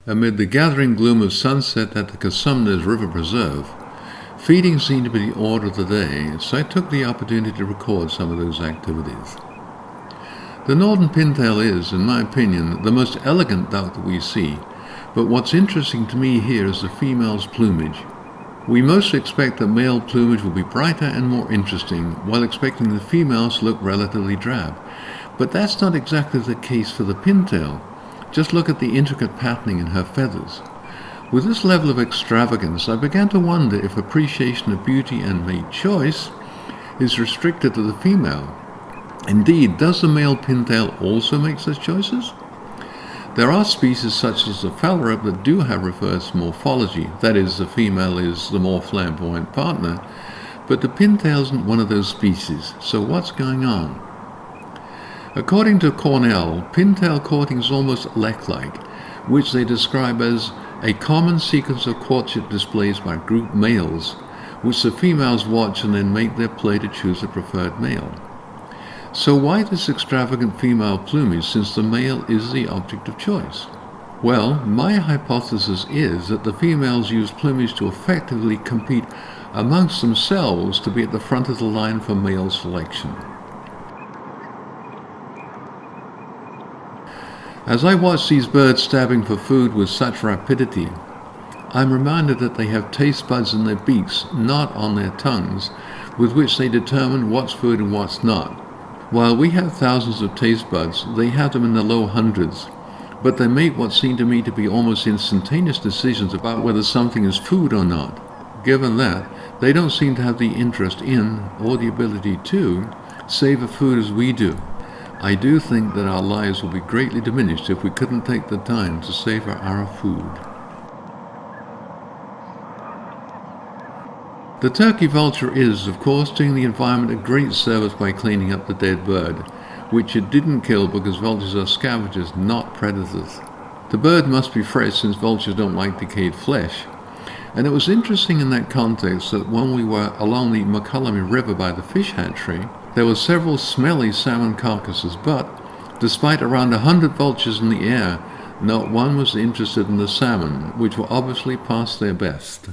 Amid the gathering gloom of sunset at the Cosumnes River Preserve, feeding seemed to be the order of the day, so I took the opportunity to record some of those activities. The northern pintail is, in my opinion, the most elegant duck that we see, but what's interesting to me here is the female's plumage. We mostly expect that male plumage will be brighter and more interesting, while expecting the females to look relatively drab. But that's not exactly the case for the pintail. Just look at the intricate patterning in her feathers. With this level of extravagance, I began to wonder if appreciation of beauty and mate choice is restricted to the female. Indeed, does the male pintail also make such choices? There are species such as the phalarope that do have reverse morphology, that is, the female is the more flamboyant partner, but the pintail isn't one of those species, so what's going on? According to Cornell, pintail courting is almost lek-like, which they describe as a common sequence of courtship displays by group males, which the females watch and then make their play to choose a preferred male. So why this extravagant female plumage, since the male is the object of choice? Well, my hypothesis is that the females use plumage to effectively compete amongst themselves to be at the front of the line for male selection. As I watch these birds stabbing for food with such rapidity, I'm reminded that they have taste buds in their beaks, not on their tongues, with which they determine what's food and what's not. While we have thousands of taste buds, they have them in the low hundreds, but they make what seem to me to be almost instantaneous decisions about whether something is food or not. Given that, they don't seem to have the interest in, or the ability to, savor food as we do. I do think that our lives will be greatly diminished if we couldn't take the time to savor our food. The turkey vulture is, of course, doing the environment a great service by cleaning up the dead bird, which it didn't kill because vultures are scavengers, not predators. The bird must be fresh since vultures don't like decayed flesh. And it was interesting in that context that when we were along the McCullum River by the fish hatchery, there were several smelly salmon carcasses, but despite around 100 vultures in the air, not one was interested in the salmon, which were obviously past their best.